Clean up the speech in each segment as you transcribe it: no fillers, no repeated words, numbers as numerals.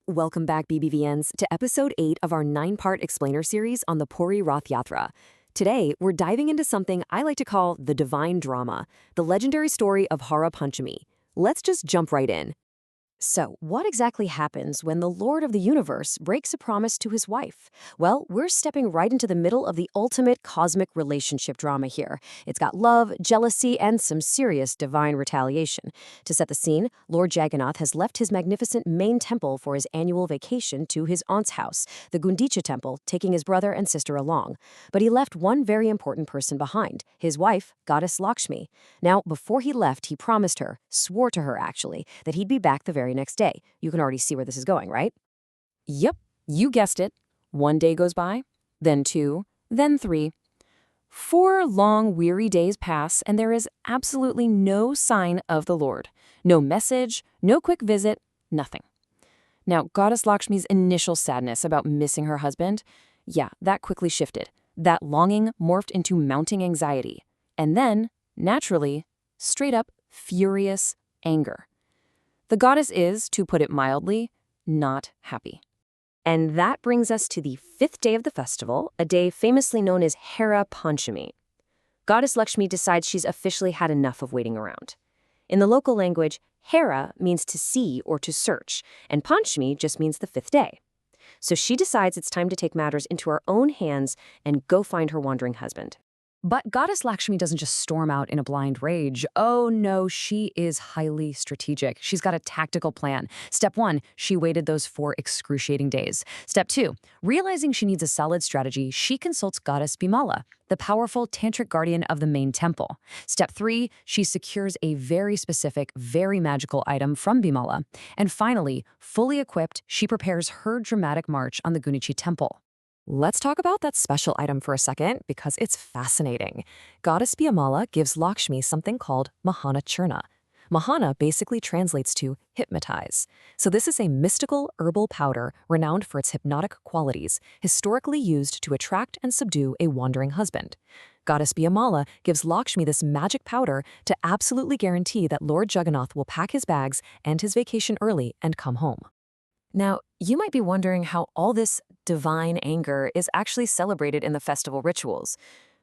welcome back BBVNs to episode 8 of our 9-part explainer series on the Puri Rath Yatra. Today, we're diving into something I like to call the divine drama, the legendary story of Hera Panchami. Let's just jump right in. So, what exactly happens when the Lord of the Universe breaks a promise to his wife? Well, we're stepping right into the middle of the ultimate cosmic relationship drama here. It's got love, jealousy, and some serious divine retaliation. To set the scene, Lord Jagannath has left his magnificent main temple for his annual vacation to his aunt's house, the Gundicha temple, taking his brother and sister along. But he left one very important person behind, his wife, goddess Lakshmi. Now, before he left, he promised her, swore to her actually, that he'd be back the very next day. You can already see where this is going, right? Yep, you guessed it. 1 day goes by, then 2, then 3. 4 long, weary days pass, and there is absolutely no sign of the Lord. No message, no quick visit, nothing. Now, Goddess Lakshmi's initial sadness about missing her husband, that quickly shifted. That longing morphed into mounting anxiety. And then, naturally, straight up furious anger. The goddess is, to put it mildly, not happy. And that brings us to the 5th day of the festival, a day famously known as Hera Panchami. Goddess Lakshmi decides she's officially had enough of waiting around. In the local language, Hera means to see or to search, and Panchami just means the 5th day. So she decides it's time to take matters into her own hands and go find her wandering husband. But Goddess Lakshmi doesn't just storm out in a blind rage. Oh no, she is highly strategic. She's got a tactical plan. Step 1, she waited those 4 excruciating days. Step 2, realizing she needs a solid strategy, she consults Goddess Bimala, the powerful tantric guardian of the main temple. Step 3, she secures a very specific, very magical item from Bimala. And finally, fully equipped, she prepares her dramatic march on the Gundicha temple. Let's talk about that special item for a second, because it's fascinating. Goddess Bimala gives Lakshmi something called Mahana Churna. Mahana basically translates to hypnotize. So this is a mystical herbal powder renowned for its hypnotic qualities, historically used to attract and subdue a wandering husband. Goddess Bimala gives Lakshmi this magic powder to absolutely guarantee that Lord Jagannath will pack his bags and his vacation early and come home. Now, you might be wondering how all this divine anger is actually celebrated in the festival rituals.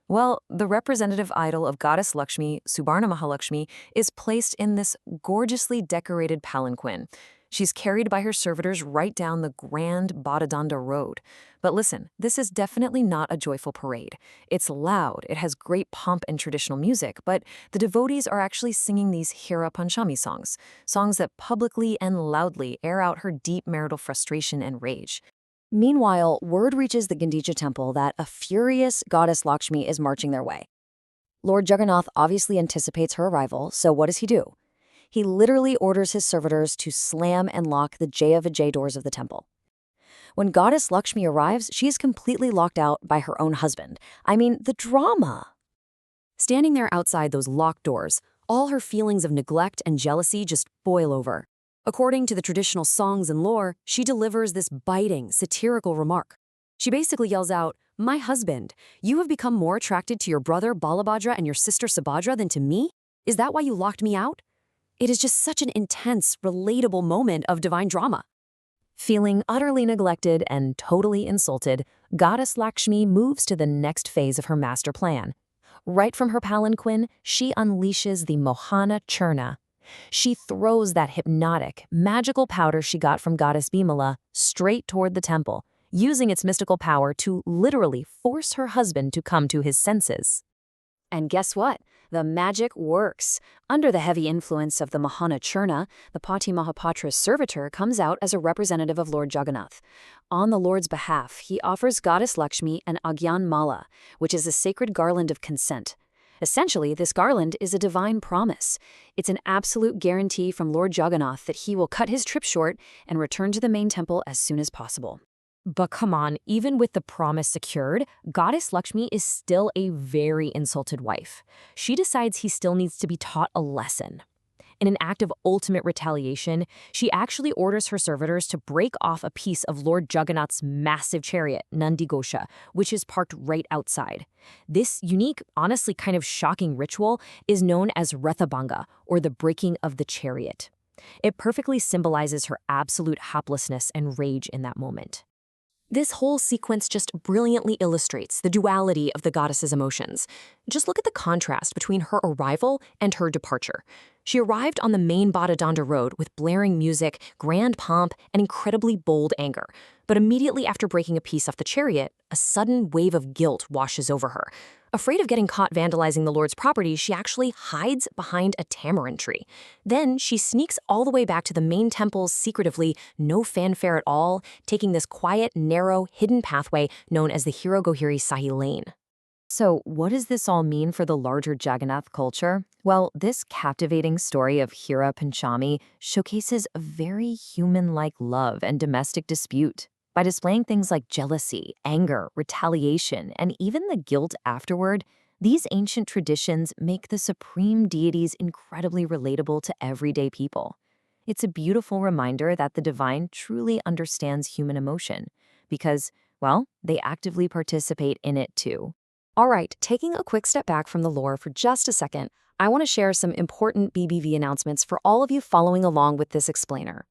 Well, the representative idol of Goddess Lakshmi, Subarna Mahalakshmi, is placed in this gorgeously decorated palanquin. She's carried by her servitors right down the grand Badadanda road. But listen, this is definitely not a joyful parade. It's loud, it has great pomp and traditional music, but the devotees are actually singing these Hera Panchami songs, songs that publicly and loudly air out her deep marital frustration and rage. Meanwhile, word reaches the Gundicha temple that a furious Goddess Lakshmi is marching their way. Lord Jagannath obviously anticipates her arrival, so what does he do? He literally orders his servitors to slam and lock the Jaya doors of the temple. When Goddess Lakshmi arrives, she is completely locked out by her own husband. I mean, the drama. Standing there outside those locked doors, all her feelings of neglect and jealousy just boil over. According to the traditional songs and lore, she delivers this biting, satirical remark. She basically yells out, "My husband, you have become more attracted to your brother Balabhadra and your sister Subhadra than to me? Is that why you locked me out?" It is just such an intense, relatable moment of divine drama. Feeling utterly neglected and totally insulted, Goddess Lakshmi moves to the next phase of her master plan. Right from her palanquin, she unleashes the Mohana Churna. She throws that hypnotic, magical powder she got from Goddess Bimala straight toward the temple, using its mystical power to literally force her husband to come to his senses. And guess what? The magic works. Under the heavy influence of the Mahana Churna, the Pati Mahapatra's servitor comes out as a representative of Lord Jagannath. On the Lord's behalf, he offers Goddess Lakshmi an Agyan Mala, which is a sacred garland of consent. Essentially, this garland is a divine promise. It's an absolute guarantee from Lord Jagannath that he will cut his trip short and return to the main temple as soon as possible. But come on, even with the promise secured, Goddess Lakshmi is still a very insulted wife. She decides he still needs to be taught a lesson. In an act of ultimate retaliation, she actually orders her servitors to break off a piece of Lord Jagannath's massive chariot, Nandigosha, which is parked right outside. This unique, honestly kind of shocking ritual is known as Ratha, or the breaking of the chariot. It perfectly symbolizes her absolute helplessness and rage in that moment. This whole sequence just brilliantly illustrates the duality of the goddess's emotions. Just look at the contrast between her arrival and her departure. She arrived on the main Bodhidharma road with blaring music, grand pomp, and incredibly bold anger. But immediately after breaking a piece off the chariot, a sudden wave of guilt washes over her. Afraid of getting caught vandalizing the Lord's property, she actually hides behind a tamarind tree. Then she sneaks all the way back to the main temple secretively, no fanfare at all, taking this quiet, narrow, hidden pathway known as the Hirogohiri Sahi Lane. So, what does this all mean for the larger Jagannath culture? Well, this captivating story of Hera Panchami showcases a very human-like love and domestic dispute. By displaying things like jealousy, anger, retaliation, and even the guilt afterward, these ancient traditions make the supreme deities incredibly relatable to everyday people. It's a beautiful reminder that the divine truly understands human emotion because, well, they actively participate in it too. All right, taking a quick step back from the lore for just a second, I want to share some important BBV announcements for all of you following along with this explainer.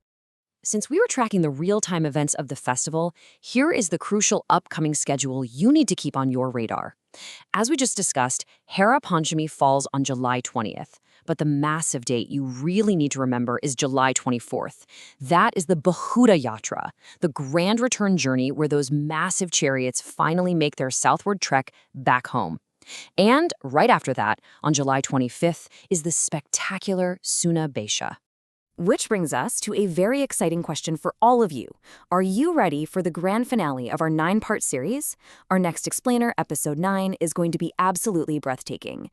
Since we were tracking the real-time events of the festival, here is the crucial upcoming schedule you need to keep on your radar. As we just discussed, Hera Panchami falls on July 20th, but the massive date you really need to remember is July 24th. That is the Bahuta Jatra, the grand return journey where those massive chariots finally make their southward trek back home. And right after that, on July 25th, is the spectacular Suna Besha. Which brings us to a very exciting question for all of you. Are you ready for the grand finale of our 9-part series? Our next explainer, episode 9, is going to be absolutely breathtaking.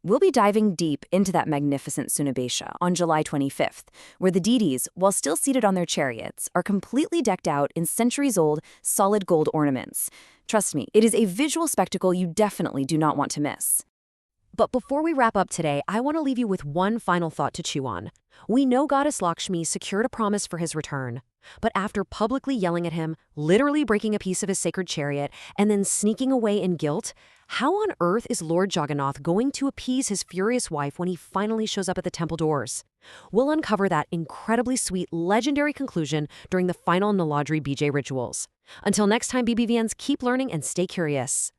We'll be diving deep into that magnificent Sunabesha on July 25th, where the deities, while still seated on their chariots, are completely decked out in centuries-old, solid gold ornaments. Trust me, it is a visual spectacle you definitely do not want to miss. But before we wrap up today, I want to leave you with one final thought to chew on. We know Goddess Lakshmi secured a promise for his return, but after publicly yelling at him, literally breaking a piece of his sacred chariot, and then sneaking away in guilt, how on earth is Lord Jagannath going to appease his furious wife when he finally shows up at the temple doors? We'll uncover that incredibly sweet, legendary conclusion during the final Niladri BJ rituals. Until next time, BBVNs, keep learning and stay curious.